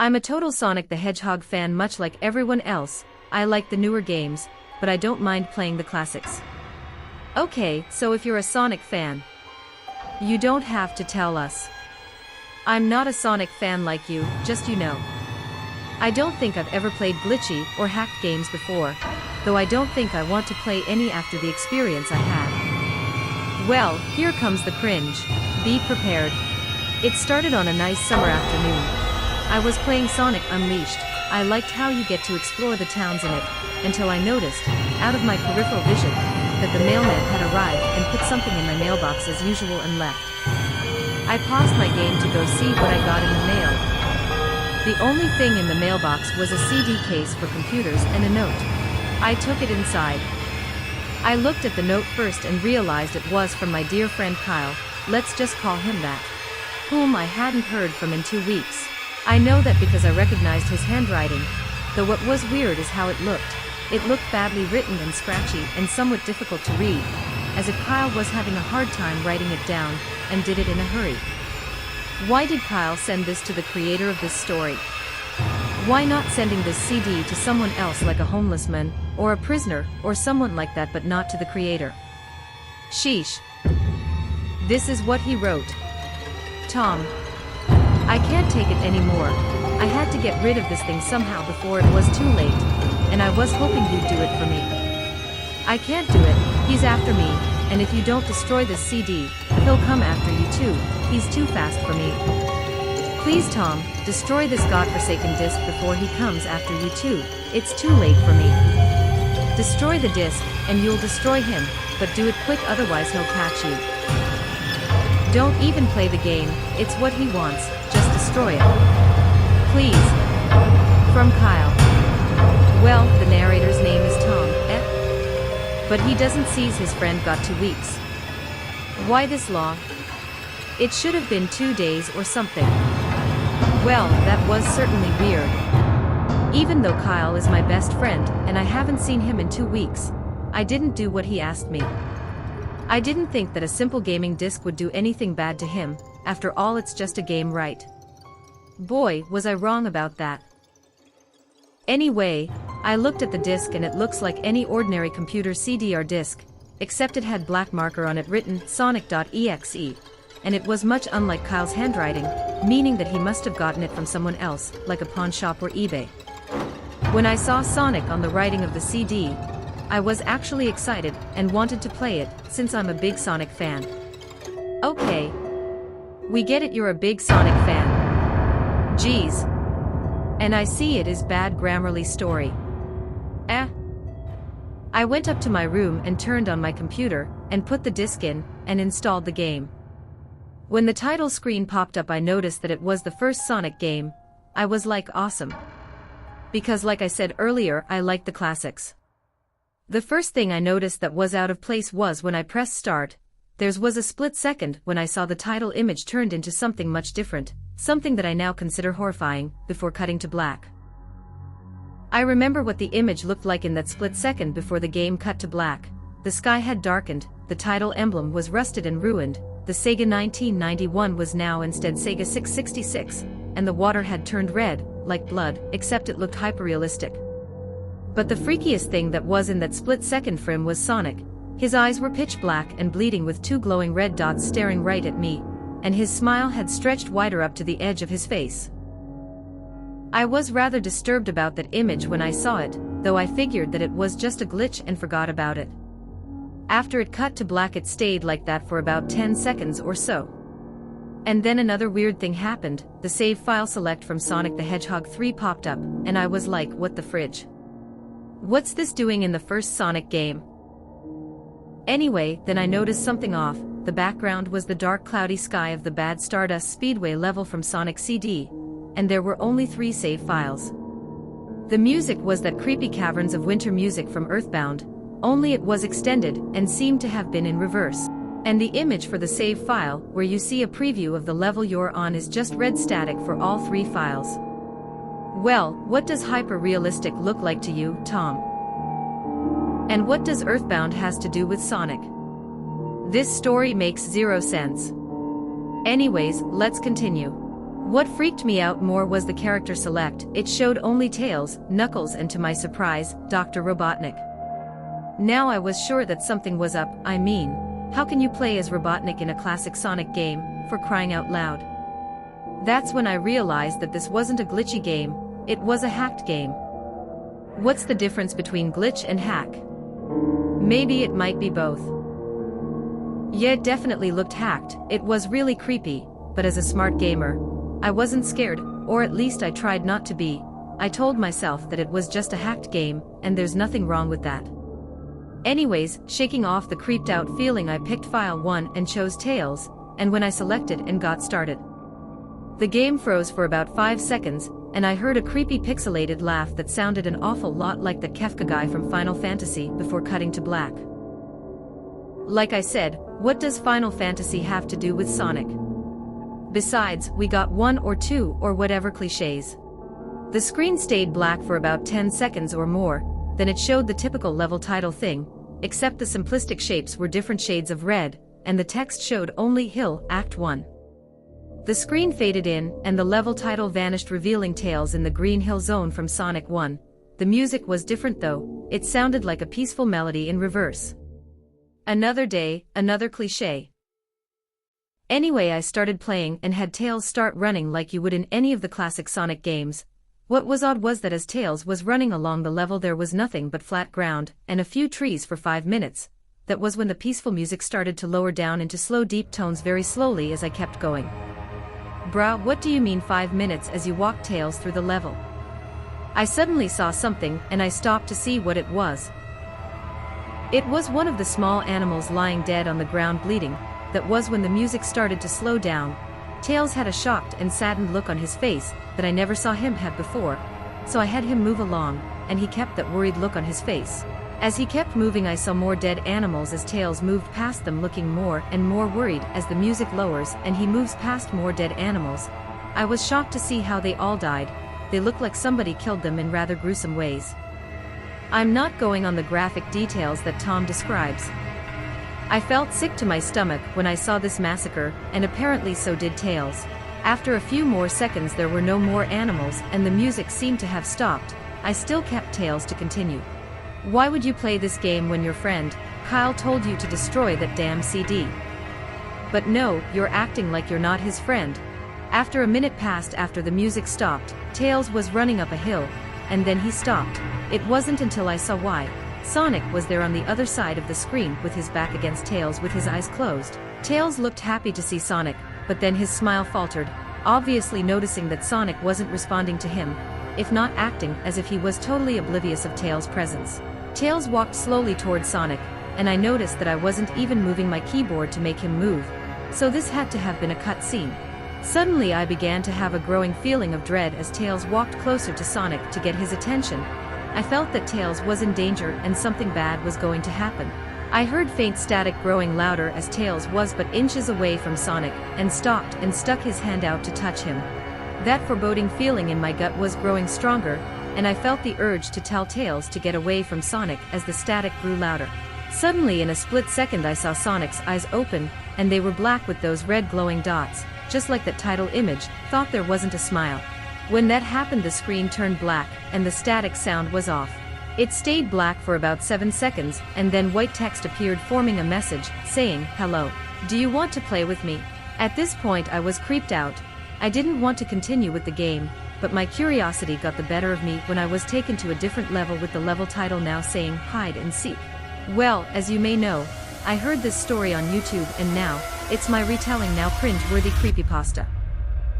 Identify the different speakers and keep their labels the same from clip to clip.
Speaker 1: I'm a total Sonic the Hedgehog fan, much like everyone else. I like the newer games, but I don't mind playing the classics. Okay, so if you're a Sonic fan, you don't have to tell us. I'm not a Sonic fan like you, just you know. I don't think I've ever played glitchy or hacked games before, though I don't think I want to play any after the experience I had. Well, here comes the cringe. Be prepared. It started on a nice summer afternoon. I was playing Sonic Unleashed. I liked how you get to explore the towns in it, until I noticed, out of my peripheral vision, that the mailman had arrived and put something in my mailbox as usual and left. I paused my game to go see what I got in the mail. The only thing in the mailbox was a CD case for computers and a note. I took it inside. I looked at the note first and realized it was from my dear friend Kyle, let's just call him that, whom I hadn't heard from in 2 weeks. I know that because I recognized his handwriting, though what was weird is how it looked. It looked badly written and scratchy and somewhat difficult to read, as if Kyle was having a hard time writing it down, and did it in a hurry. Why did Kyle send this to the creator of this story? Why not sending this CD to someone else like a homeless man, or a prisoner, or someone like that, but not to the creator? Sheesh. This is what he wrote. Tom, I can't take it anymore. I had to get rid of this thing somehow before it was too late, and I was hoping you'd do it for me. I can't do it, he's after me, and if you don't destroy this CD, he'll come after you too. He's too fast for me. Please Tom, destroy this godforsaken disc before he comes after you too. It's too late for me. Destroy the disc, and you'll destroy him, but do it quick, otherwise he'll catch you. Don't even play the game, it's what he wants, just destroy it. Please. From Kyle. Well, the narrator's name is Tom, but he doesn't sees his friend got 2 weeks. Why this long? It should have been 2 days or something. Well, that was certainly weird. Even though Kyle is my best friend, and I haven't seen him in 2 weeks, I didn't do what he asked me. I didn't think that a simple gaming disc would do anything bad to him. After all, it's just a game, right? Boy, was I wrong about that. Anyway, I looked at the disc and it looks like any ordinary computer CD or disc, except it had black marker on it written Sonic.exe, and it was much unlike Kyle's handwriting, meaning that he must have gotten it from someone else, like a pawn shop or eBay. When I saw Sonic on the writing of the CD, I was actually excited and wanted to play it, since I'm a big Sonic fan. Okay. We get it, you're a big Sonic fan. Geez. And I see it is bad Grammarly story. I went up to my room and turned on my computer, and put the disc in, and installed the game. When the title screen popped up, I noticed that it was the first Sonic game. I was like, awesome. Because like I said earlier, I like the classics. The first thing I noticed that was out of place was when I pressed start, there was a split second when I saw the title image turned into something much different, something that I now consider horrifying, before cutting to black. I remember what the image looked like in that split second before the game cut to black. The sky had darkened, the title emblem was rusted and ruined, the Sega 1991 was now instead Sega 666, and the water had turned red, like blood, except it looked hyperrealistic. But the freakiest thing that was in that split-second frame was Sonic. His eyes were pitch black and bleeding with 2 glowing red dots staring right at me, and his smile had stretched wider up to the edge of his face. I was rather disturbed about that image when I saw it, though I figured that it was just a glitch and forgot about it. After it cut to black, it stayed like that for about 10 seconds or so. And then another weird thing happened. The save file select from Sonic the Hedgehog 3 popped up, and I was like, what the fridge? What's this doing in the first Sonic game? Anyway, then I noticed something off. The background was the dark cloudy sky of the Bad Stardust Speedway level from Sonic CD, and there were only 3 save files. The music was that creepy Caverns of Winter music from Earthbound, only it was extended and seemed to have been in reverse. And the image for the save file, where you see a preview of the level you're on, is just red static for all 3 files. Well, what does hyper-realistic look like to you, Tom? And what does Earthbound has to do with Sonic? This story makes 0 sense. Anyways, let's continue. What freaked me out more was the character select. It showed only Tails, Knuckles, and to my surprise, Dr. Robotnik. Now I was sure that something was up. I mean, how can you play as Robotnik in a classic Sonic game, for crying out loud? That's when I realized that this wasn't a glitchy game, it was a hacked game. What's the difference between glitch and hack? Maybe it might be both. Yeah, it definitely looked hacked. It was really creepy, but as a smart gamer, I wasn't scared, or at least I tried not to be. I told myself that it was just a hacked game, and there's nothing wrong with that. Anyways, shaking off the creeped out feeling, I picked file 1 and chose Tails, and when I selected and got started, the game froze for about 5 seconds, and I heard a creepy pixelated laugh that sounded an awful lot like the Kefka guy from Final Fantasy before cutting to black. Like I said, what does Final Fantasy have to do with Sonic? Besides, we got 1 or 2 or whatever cliches. The screen stayed black for about 10 seconds or more, then it showed the typical level title thing, except the simplistic shapes were different shades of red, and the text showed only Hill, Act 1. The screen faded in, and the level title vanished, revealing Tails in the Green Hill Zone from Sonic 1. The music was different though, it sounded like a peaceful melody in reverse. Another day, another cliché. Anyway, I started playing and had Tails start running like you would in any of the classic Sonic games. What was odd was that as Tails was running along the level there was nothing but flat ground and a few trees for 5 minutes. That was when the peaceful music started to lower down into slow deep tones very slowly as I kept going. Bruh, what do you mean 5 minutes? As you walked Tails through the level, I suddenly saw something and I stopped to see what it was. It was one of the small animals lying dead on the ground bleeding. That was when the music started to slow down. Tails had a shocked and saddened look on his face that I never saw him have before, so I had him move along, and he kept that worried look on his face. As he kept moving, I saw more dead animals as Tails moved past them, looking more and more worried as the music lowers and he moves past more dead animals. I was shocked to see how they all died. They looked like somebody killed them in rather gruesome ways. I'm not going on the graphic details that Tom describes. I felt sick to my stomach when I saw this massacre, and apparently so did Tails. After a few more seconds there were no more animals and the music seemed to have stopped. I still kept Tails to continue. Why would you play this game when your friend, Kyle, told you to destroy that damn CD? But no, you're acting like you're not his friend. After a minute passed after the music stopped, Tails was running up a hill, and then he stopped. It wasn't until I saw why. Sonic was there on the other side of the screen with his back against Tails with his eyes closed. Tails looked happy to see Sonic, but then his smile faltered, obviously noticing that Sonic wasn't responding to him, if not acting as if he was totally oblivious of Tails' presence. Tails walked slowly towards Sonic, and I noticed that I wasn't even moving my keyboard to make him move, so this had to have been a cut scene. Suddenly I began to have a growing feeling of dread as Tails walked closer to Sonic to get his attention. I felt that Tails was in danger and something bad was going to happen. I heard faint static growing louder as Tails was but inches away from Sonic, and stopped and stuck his hand out to touch him. That foreboding feeling in my gut was growing stronger, and I felt the urge to tell Tails to get away from Sonic as the static grew louder. Suddenly in a split second I saw Sonic's eyes open, and they were black with those red glowing dots, just like that title image. Thought there wasn't a smile. When that happened the screen turned black, and the static sound was off. It stayed black for about 7 seconds, and then white text appeared forming a message, saying, "Hello. Do you want to play with me?" At this point I was creeped out. I didn't want to continue with the game, but my curiosity got the better of me when I was taken to a different level with the level title now saying, "Hide and Seek." Well, as you may know, I heard this story on YouTube and now, it's my retelling now cringe-worthy creepypasta.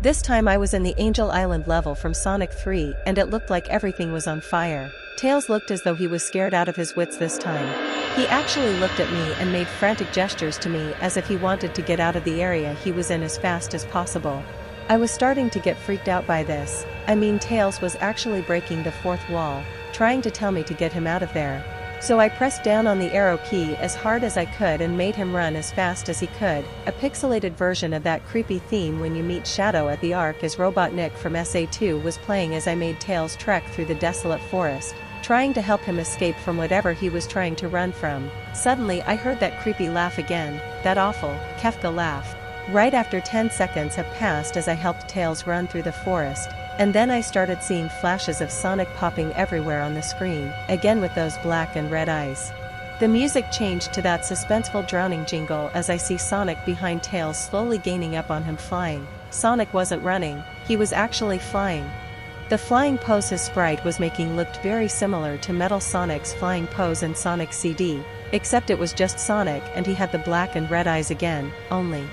Speaker 2: This time I was in the Angel Island level from Sonic 3 and it looked like everything was on fire. Tails looked as though he was scared out of his wits this time. He actually looked at me and made frantic gestures to me as if he wanted to get out of the area he was in as fast as possible. I was starting to get freaked out by this. I mean, Tails was actually breaking the fourth wall, trying to tell me to get him out of there. So I pressed down on the arrow key as hard as I could and made him run as fast as he could. A pixelated version of that creepy theme when you meet Shadow at the Ark as Robotnik from SA2 was playing as I made Tails trek through the desolate forest, trying to help him escape from whatever he was trying to run from. Suddenly I heard that creepy laugh again, that awful, Kefka laugh. Right after 10 seconds have passed as I helped Tails run through the forest, and then I started seeing flashes of Sonic popping everywhere on the screen, again with those black and red eyes. The music changed to that suspenseful drowning jingle as I see Sonic behind Tails slowly gaining up on him flying. Sonic wasn't running, he was actually flying. The flying pose his sprite was making looked very similar to Metal Sonic's flying pose in Sonic CD, except it was just Sonic and he had the black and red eyes again, only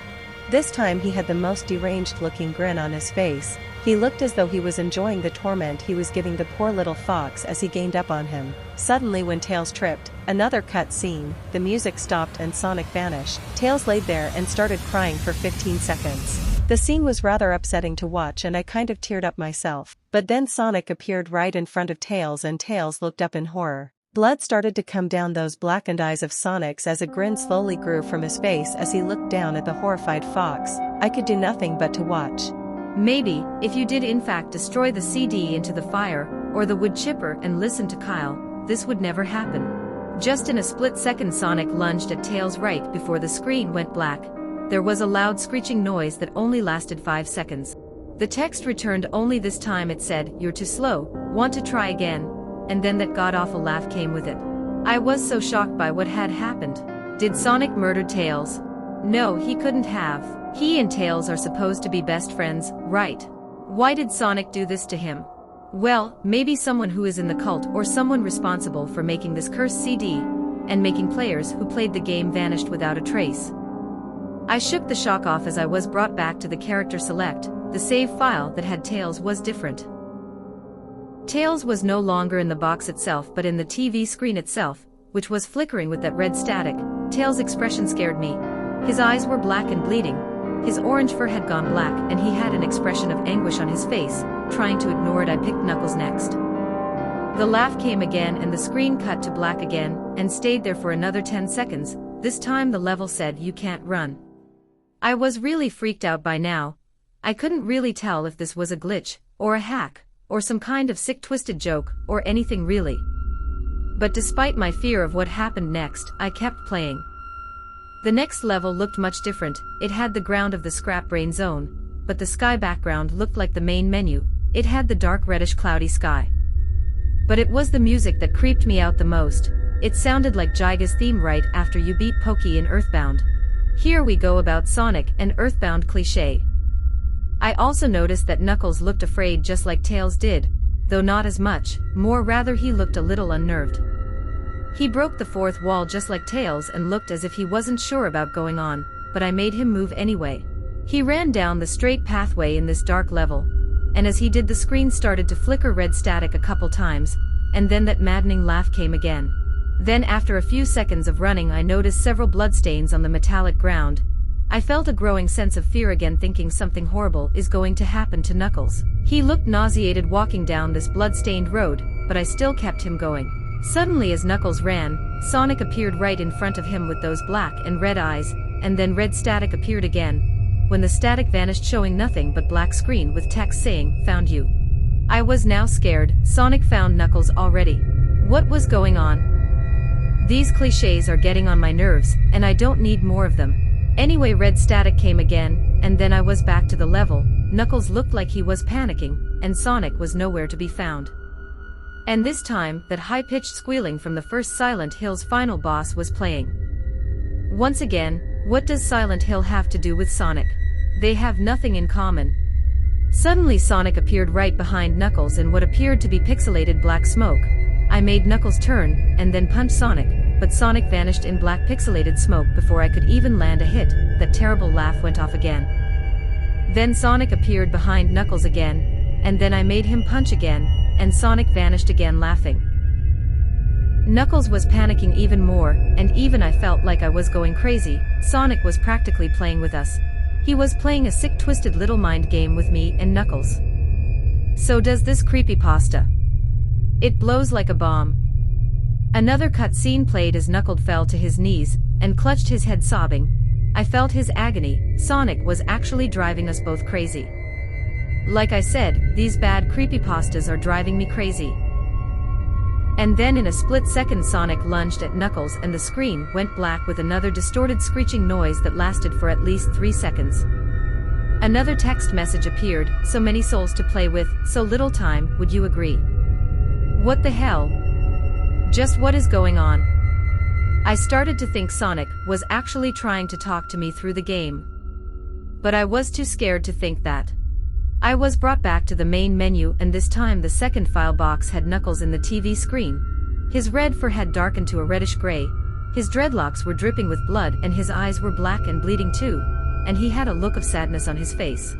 Speaker 2: this time he had the most deranged looking grin on his face. He looked as though he was enjoying the torment he was giving the poor little fox as he gained up on him. Suddenly when Tails tripped, another cut scene, the music stopped and Sonic vanished. Tails laid there and started crying for 15 seconds. The scene was rather upsetting to watch and I kind of teared up myself. But then Sonic appeared right in front of Tails and Tails looked up in horror. Blood started to come down those blackened eyes of Sonic's as a grin slowly grew from his face as he looked down at the horrified fox. I could do nothing but to watch.
Speaker 1: Maybe, if you did in fact destroy the CD into the fire, or the wood chipper and listen to Kyle, this would never happen. Just in a split second Sonic lunged at Tails right before the screen went black. There was a loud screeching noise that only lasted 5 seconds. The text returned only this time it said, "You're too slow, want to try again?" And then that god-awful laugh came with it. I was so shocked by what had happened. Did Sonic murder Tails? No, he couldn't have. He and Tails are supposed to be best friends, right? Why did Sonic do this to him? Well, maybe someone who is in the cult or someone responsible for making this cursed CD, and making players who played the game vanished without a trace. I shook the shock off as I was brought back to the character select. The save file that had Tails was different. Tails was no longer in the box itself but in the TV screen itself, which was flickering with that red static. Tails' expression scared me. His eyes were black and bleeding. His orange fur had gone black and he had an expression of anguish on his face. Trying to ignore it, I picked Knuckles next. The laugh came again and the screen cut to black again, and stayed there for another 10 seconds. This time the level said you can't run. I was really freaked out by now. I couldn't really tell if this was a glitch, or a hack, or some kind of sick twisted joke, or anything really. But despite my fear of what happened next, I kept playing. The next level looked much different. It had the ground of the Scrap Brain Zone, but the sky background looked like the main menu. It had the dark reddish cloudy sky. But it was the music that creeped me out the most. It sounded like Jiga's theme right after you beat Pokey in Earthbound. Here we go about Sonic and Earthbound cliché. I also noticed that Knuckles looked afraid just like Tails did, though not as much, more rather he looked a little unnerved. He broke the fourth wall just like Tails and looked as if he wasn't sure about going on, but I made him move anyway. He ran down the straight pathway in this dark level, and as he did the screen started to flicker red static a couple times, and then that maddening laugh came again. Then after a few seconds of running I noticed several bloodstains on the metallic ground. I felt a growing sense of fear again, thinking something horrible is going to happen to Knuckles. He looked nauseated walking down this blood-stained road, but I still kept him going. Suddenly as Knuckles ran, Sonic appeared right in front of him with those black and red eyes, and then red static appeared again. When the static vanished showing nothing but black screen with text saying, "Found you." I was now scared. Sonic found Knuckles already. What was going on? These clichés are getting on my nerves, and I don't need more of them. Anyway, red static came again, and then I was back to the level. Knuckles looked like he was panicking, and Sonic was nowhere to be found. And this time, that high-pitched squealing from the first Silent Hill's final boss was playing. Once again, what does Silent Hill have to do with Sonic? They have nothing in common. Suddenly Sonic appeared right behind Knuckles in what appeared to be pixelated black smoke. I made Knuckles turn, and then punch Sonic, but Sonic vanished in black pixelated smoke before I could even land a hit. That terrible laugh went off again. Then Sonic appeared behind Knuckles again, and then I made him punch again, and Sonic vanished again laughing. Knuckles was panicking even more, and even I felt like I was going crazy. Sonic was practically playing with us. He was playing a sick twisted little mind game with me and Knuckles. So does this creepypasta. It blows like a bomb. Another cutscene played as Knuckles fell to his knees, and clutched his head sobbing. I felt his agony. Sonic was actually driving us both crazy. Like I said, these bad creepypastas are driving me crazy. And then in a split second Sonic lunged at Knuckles and the screen went black with another distorted screeching noise that lasted for at least 3 seconds. Another text message appeared, so many souls to play with, so little time, would you agree? What the hell? Just what is going on? I started to think Sonic was actually trying to talk to me through the game. But I was too scared to think that. I was brought back to the main menu and this time the second file box had Knuckles in the TV screen. His red fur had darkened to a reddish gray, his dreadlocks were dripping with blood and his eyes were black and bleeding too, and he had a look of sadness on his face.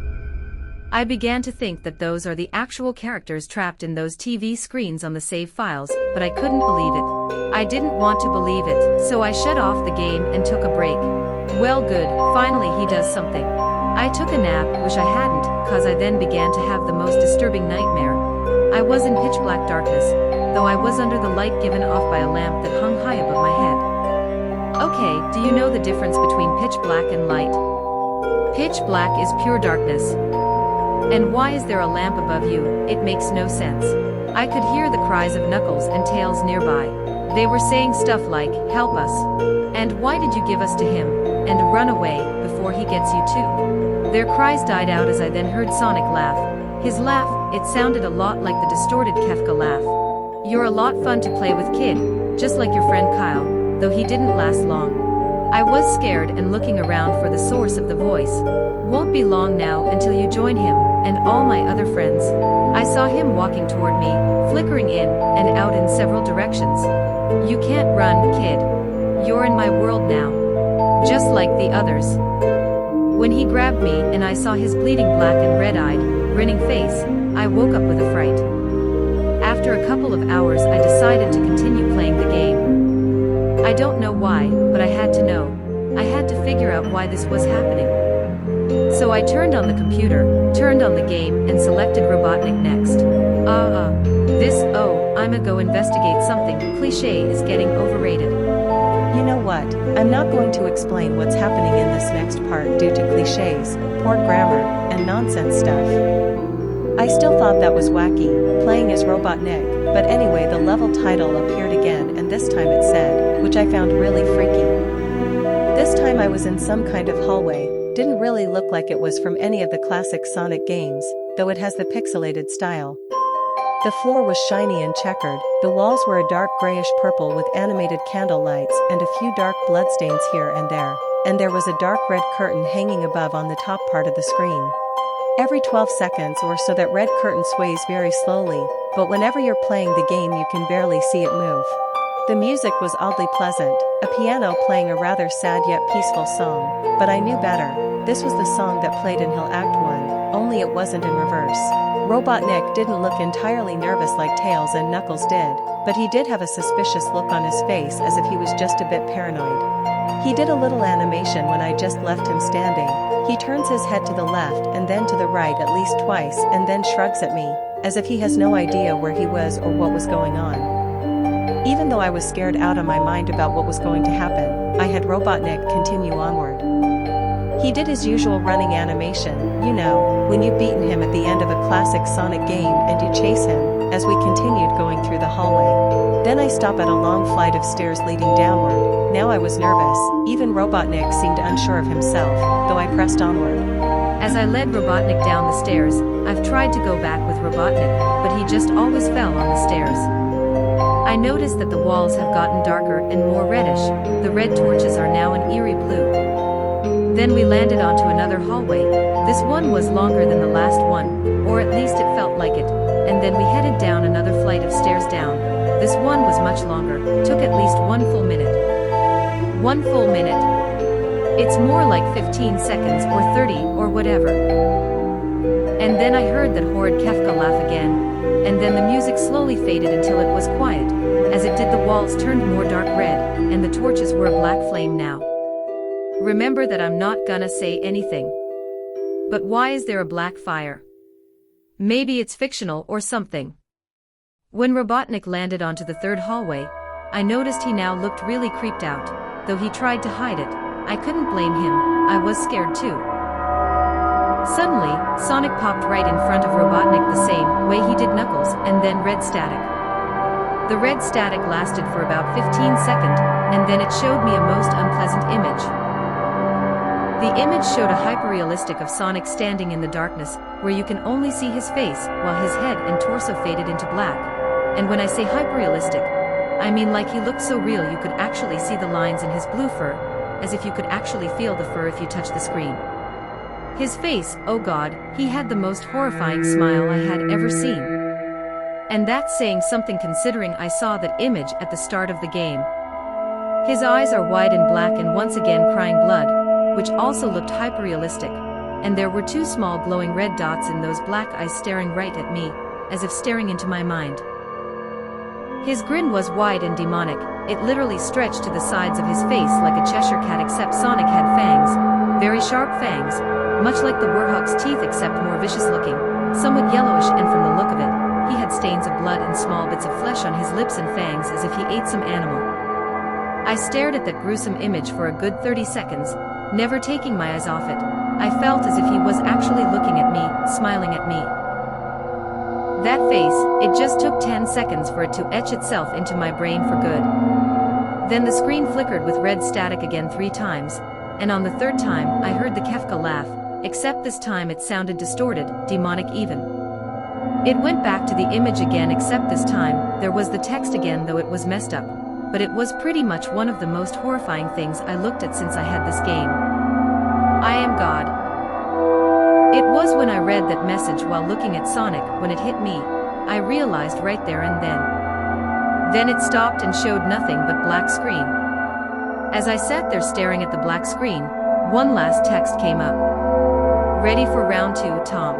Speaker 1: I began to think that those are the actual characters trapped in those TV screens on the save files, but I couldn't believe it. I didn't want to believe it, so I shut off the game and took a break. Well good, finally he does something. I took a nap, wish I hadn't, cause I then began to have the most disturbing nightmare. I was in pitch black darkness, though I was under the light given off by a lamp that hung high above my head. Okay, do you know the difference between pitch black and light? Pitch black is pure darkness. And why is there a lamp above you? It makes no sense. I could hear the cries of Knuckles and Tails nearby. They were saying stuff like, help us. And why did you give us to him? And run away, before he gets you too. Their cries died out as I then heard Sonic laugh. His laugh, it sounded a lot like the distorted Kefka laugh. You're a lot fun to play with, kid, just like your friend Kyle, though he didn't last long. I was scared and looking around for the source of the voice. Won't be long now until you join him, and all my other friends. I saw him walking toward me, flickering in and out in several directions. You can't run, kid. You're in my world now. Just like the others. When he grabbed me and I saw his bleeding black and red-eyed, grinning face, I woke up with a fright. After a couple of hours I decided to continue playing the game. I don't know why, but I had to know. I had to figure out why this was happening. So I turned on the computer, turned on the game, and selected Robotnik next. I'ma go investigate something. Cliché is getting overrated.
Speaker 2: You know what, I'm not going to explain what's happening in this next part due to clichés, poor grammar, and nonsense stuff. I still thought that was wacky, playing as Robotnik, but anyway the level title appeared again and this time it said, which I found really freaky. This time I was in some kind of hallway, didn't really look like it was from any of the classic Sonic games, though it has the pixelated style. The floor was shiny and checkered, the walls were a dark grayish-purple with animated candle lights and a few dark bloodstains here and there was a dark red curtain hanging above on the top part of the screen. Every 12 seconds or so that red curtain sways very slowly, but whenever you're playing the game you can barely see it move. The music was oddly pleasant, a piano playing a rather sad yet peaceful song, but I knew better. This was the song that played in Hill Act 1, only it wasn't in reverse. Robotnik didn't look entirely nervous like Tails and Knuckles did, but he did have a suspicious look on his face as if he was just a bit paranoid. He did a little animation when I just left him standing. He turns his head to the left and then to the right at least twice and then shrugs at me, as if he has no idea where he was or what was going on. Even though I was scared out of my mind about what was going to happen, I had Robotnik continue onward. He did his usual running animation, you know, when you've beaten him at the end of a classic Sonic game and you chase him, as we continued going through the hallway. Then I stop at a long flight of stairs leading downward. Now I was nervous, even Robotnik seemed unsure of himself, though I pressed onward.
Speaker 1: As I led Robotnik down the stairs, I've tried to go back with Robotnik, but he just always fell on the stairs. I noticed that the walls have gotten darker and more reddish, the red torches are now an eerie blue. Then we landed onto another hallway. This one was longer than the last one, or at least it felt like it, and then we headed down another flight of stairs down. This one was much longer, took at least 1 full minute. 1 full minute. It's more like 15 seconds or 30 or whatever. And then I heard that horrid Kefka laugh again, and then the music slowly faded until it was quiet. As it did the walls turned more dark red, and the torches were a black flame now. Remember that I'm not gonna say anything. But why is there a black fire? Maybe it's fictional or something. When Robotnik landed onto the third hallway, I noticed he now looked really creeped out, though he tried to hide it. I couldn't blame him, I was scared too. Suddenly, Sonic popped right in front of Robotnik the same way he did Knuckles and then red static. The red static lasted for about 15 seconds, and then it showed me a most unpleasant image. The image showed a hyperrealistic of Sonic standing in the darkness, where you can only see his face, while his head and torso faded into black. And when I say hyperrealistic, I mean like he looked so real you could actually see the lines in his blue fur, as if you could actually feel the fur if you touch the screen. His face, oh god, he had the most horrifying smile I had ever seen. And that's saying something considering I saw that image at the start of the game. His eyes are wide and black and once again crying blood, which also looked hyperrealistic, and there were two small glowing red dots in those black eyes staring right at me, as if staring into my mind. His grin was wide and demonic, it literally stretched to the sides of his face like a Cheshire cat except Sonic had fangs, very sharp fangs, much like the warhog's teeth except more vicious looking, somewhat yellowish, and from the look of it, he had stains of blood and small bits of flesh on his lips and fangs as if he ate some animal. I stared at that gruesome image for a good 30 seconds, never taking my eyes off it. I felt as if he was actually looking at me, smiling at me. That face, it just took 10 seconds for it to etch itself into my brain for good. Then the screen flickered with red static again 3 times, and on the 3rd time I heard the Kefka laugh, except this time it sounded distorted, demonic even. It went back to the image again except this time there was the text again though it was messed up, but it was pretty much one of the most horrifying things I looked at since I had this game. I am God. It was when I read that message while looking at Sonic when it hit me, I realized right there and then. Then it stopped and showed nothing but black screen. As I sat there staring at the black screen, one last text came up. Ready for round 2, Tom.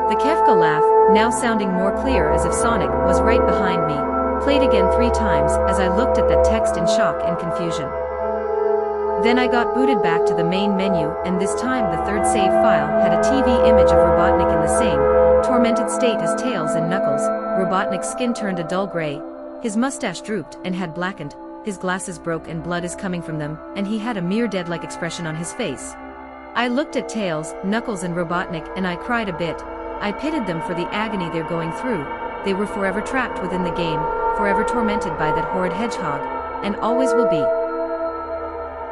Speaker 1: The Kefka laugh, now sounding more clear as if Sonic was right behind me, played again 3 times as I looked at that text in shock and confusion. Then I got booted back to the main menu, and this time the 3rd save file had a TV image of Robotnik in the same tormented state as Tails and Knuckles. Robotnik's skin turned a dull gray, his mustache drooped and had blackened, his glasses broke and blood is coming from them, and he had a mere dead-like expression on his face. I looked at Tails, Knuckles and Robotnik and I cried a bit. I pitied them for the agony they're going through. They were forever trapped within the game, forever tormented by that horrid hedgehog, and always will be.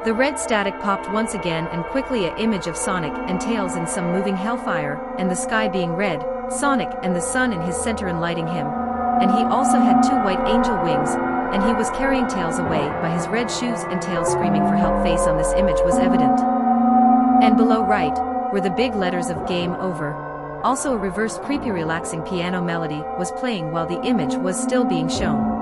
Speaker 1: The red static popped once again and quickly an image of Sonic and Tails in some moving hellfire, and the sky being red, Sonic and the sun in his center enlighting him. And he also had 2 white angel wings, and he was carrying Tails away by his red shoes, and Tails screaming for help face on this image was evident. And below right, were the big letters of Game Over. Also a reverse creepy relaxing piano melody was playing while the image was still being shown.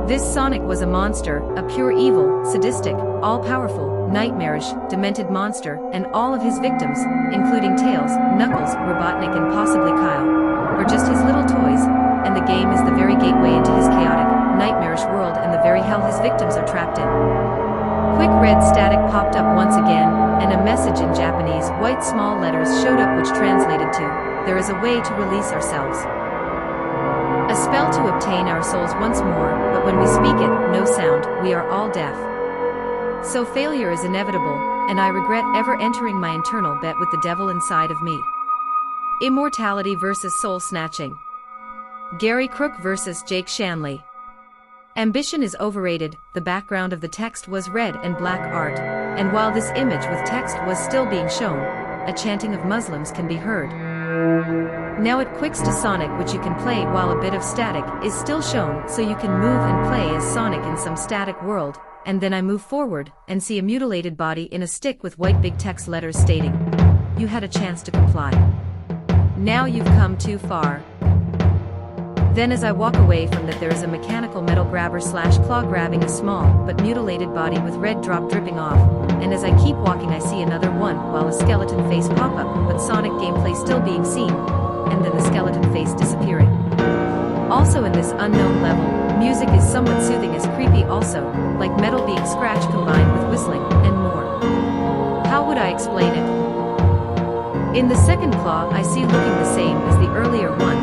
Speaker 1: This Sonic was a monster, a pure evil, sadistic, all-powerful, nightmarish, demented monster, and all of his victims, including Tails, Knuckles, Robotnik and possibly Kyle, were just his little toys, and the game is the very gateway into his chaotic, nightmarish world and the very hell his victims are trapped in. Quick red static popped up once again, and a message in Japanese, white small letters showed up which translated to, "There is a way to release ourselves. A spell to obtain our souls once more, but when we speak it, no sound, we are all deaf. So failure is inevitable, and I regret ever entering my internal bet with the devil inside of me." Immortality versus soul snatching. Gary Crook versus Jake Shanley. Ambition is overrated. The background of the text was red and black art, and while this image with text was still being shown, a chanting of Muslims can be heard. Now it quicks to Sonic, which you can play while a bit of static is still shown, so you can move and play as Sonic in some static world, and then I move forward and see a mutilated body in a stick with white big text letters stating, "You had a chance to comply. Now you've come too far." Then as I walk away from that there is a mechanical metal grabber / claw grabbing a small but mutilated body with red drop dripping off, and as I keep walking I see another one while a skeleton face pop up but Sonic gameplay still being seen, and then the skeleton face disappearing. Also in this unknown level, music is somewhat soothing as creepy also, like metal being scratched combined with whistling, and more. How would I explain it? In the second claw I see looking the same as the earlier one,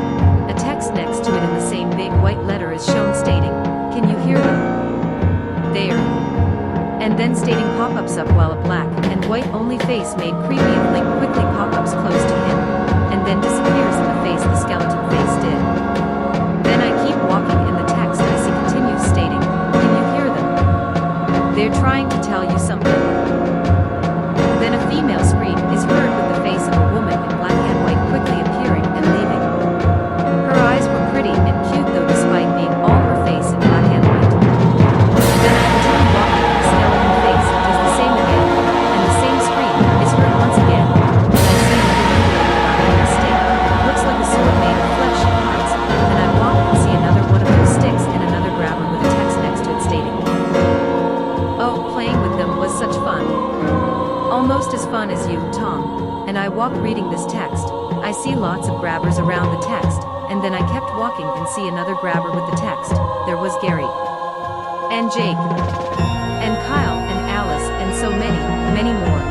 Speaker 1: a text next to it in the same big white letter is shown stating, "Can you hear them? There." And then stating pop-ups up while a black and white only face made creepy and link quickly pop-ups close to him, and then disappears in the face the skeleton face did. Then I keep walking Almost as fun as you, Tom, and I walked reading this text. I see lots of grabbers around the text, and then I kept walking and see another grabber with the text. There was Gary, and Jake, and Kyle, and Alice, and so many, many more.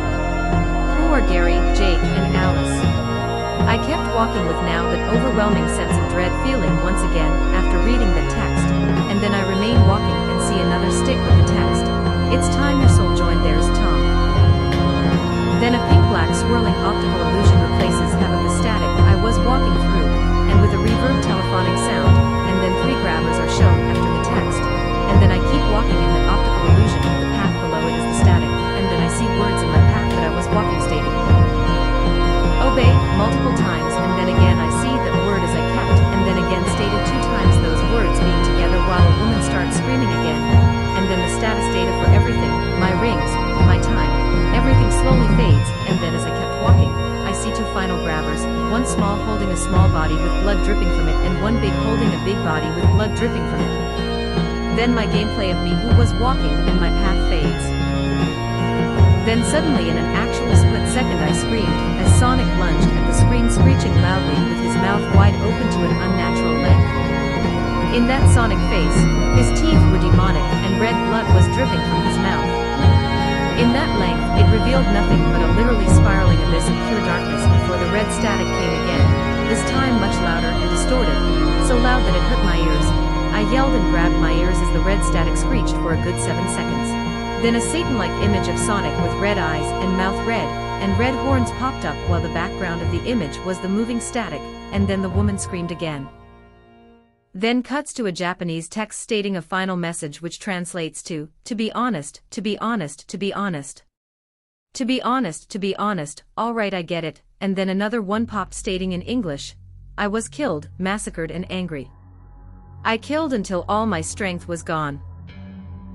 Speaker 1: Who are Gary, Jake, and Alice? I kept walking with now that overwhelming sense of dread feeling once again after reading the text, and then I remain walking and see another stick with the text. It's time your soul joined theirs, Tom. Then a pink-black swirling optical illusion replaces half of the static I was walking through, and with a reverb telephonic sound, and then 3 grabbers are shown after the text, and then I keep walking in the optical illusion with the path below it is the static, and then I see words in my path that I was walking stating obey multiple times, and then again I see that word as I kept, and then again stated 2 times those words being together while a woman starts screaming again, and then the status data for everything, my rings, my time, everything slowly fades, and then as I kept walking, I see 2 final grabbers, one small holding a small body with blood dripping from it and one big holding a big body with blood dripping from it. Then my gameplay of me who was walking and my path fades. Then suddenly in an actual split second I screamed, as Sonic lunged at the screen screeching loudly with his mouth wide open to an unnatural length. In that Sonic face, his teeth were demonic and red blood was dripping from his mouth. In that length, it revealed nothing but a literally spiraling abyss of pure darkness before the red static came again, this time much louder and distorted, so loud that it hurt my ears. I yelled and grabbed my ears as the red static screeched for a good 7 seconds. Then a Satan-like image of Sonic with red eyes and mouth red, and red horns popped up while the background of the image was the moving static, and then the woman screamed again. Then cuts to a Japanese text stating a final message which translates to be honest, to be honest, to be honest. To be honest, to be honest, alright I get it, and then another one popped stating in English, I was killed, massacred and angry. I killed until all my strength was gone.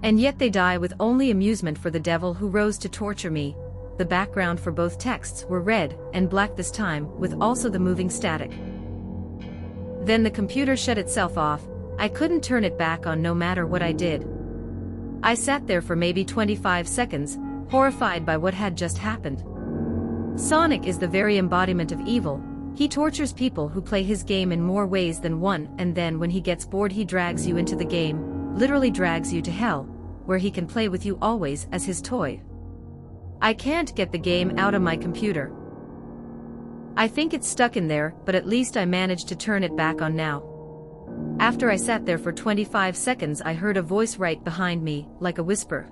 Speaker 1: And yet they die with only amusement for the devil who rose to torture me. The background for both texts were red and black this time, with also the moving static. Then the computer shut itself off. I couldn't turn it back on no matter what I did. I sat there for maybe 25 seconds, horrified by what had just happened. Sonic is the very embodiment of evil. He tortures people who play his game in more ways than one, and then when he gets bored he drags you into the game. Literally drags you to hell, where he can play with you always as his toy. I can't get the game out of my computer. I think it's stuck in there, but at least I managed to turn it back on now. After I sat there for 25 seconds I heard a voice right behind me, like a whisper.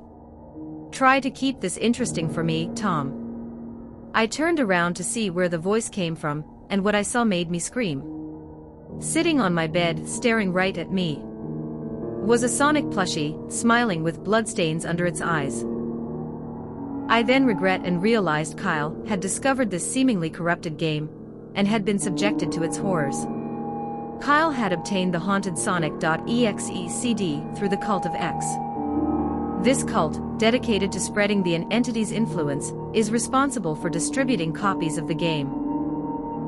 Speaker 1: Try to keep this interesting for me, Tom. I turned around to see where the voice came from, and what I saw made me scream. Sitting on my bed, staring right at me, was a Sonic plushie, smiling with bloodstains under its eyes. I then regret and realized Kyle had discovered this seemingly corrupted game, and had been subjected to its horrors. Kyle had obtained the haunted Sonic.exe CD through the Cult of X. This cult, dedicated to spreading the entity's influence, is responsible for distributing copies of the game.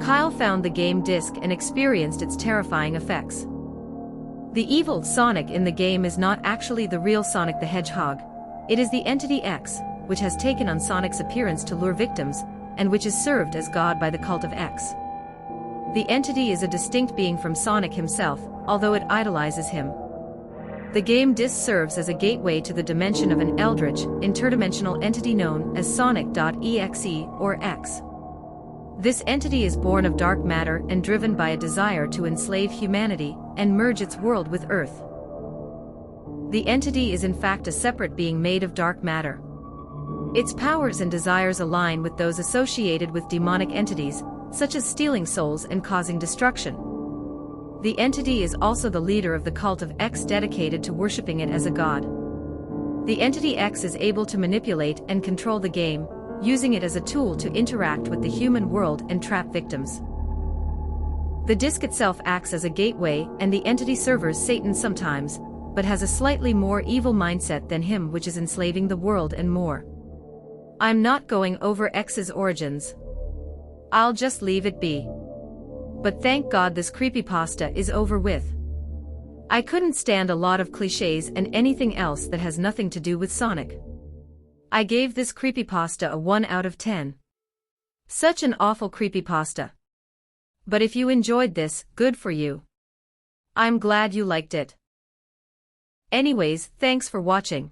Speaker 1: Kyle found the game disc and experienced its terrifying effects. The evil Sonic in the game is not actually the real Sonic the Hedgehog. It is the entity X, which has taken on Sonic's appearance to lure victims, and which is served as God by the Cult of X. The entity is a distinct being from Sonic himself, although it idolizes him. The game disc serves as a gateway to the dimension of an eldritch, interdimensional entity known as Sonic.exe or X. This entity is born of dark matter and driven by a desire to enslave humanity and merge its world with Earth. The entity is in fact a separate being made of dark matter. Its powers and desires align with those associated with demonic entities, such as stealing souls and causing destruction. The entity is also the leader of the Cult of X, dedicated to worshipping it as a god. The entity X is able to manipulate and control the game, using it as a tool to interact with the human world and trap victims. The disc itself acts as a gateway, and the entity serves Satan sometimes, but has a slightly more evil mindset than him, which is enslaving the world and more. I'm not going over X's origins. I'll just leave it be. But thank God this creepypasta is over with. I couldn't stand a lot of cliches and anything else that has nothing to do with Sonic. I gave this creepypasta a 1 out of 10. Such an awful creepypasta. But if you enjoyed this, good for you. I'm glad you liked it. Anyways, thanks for watching.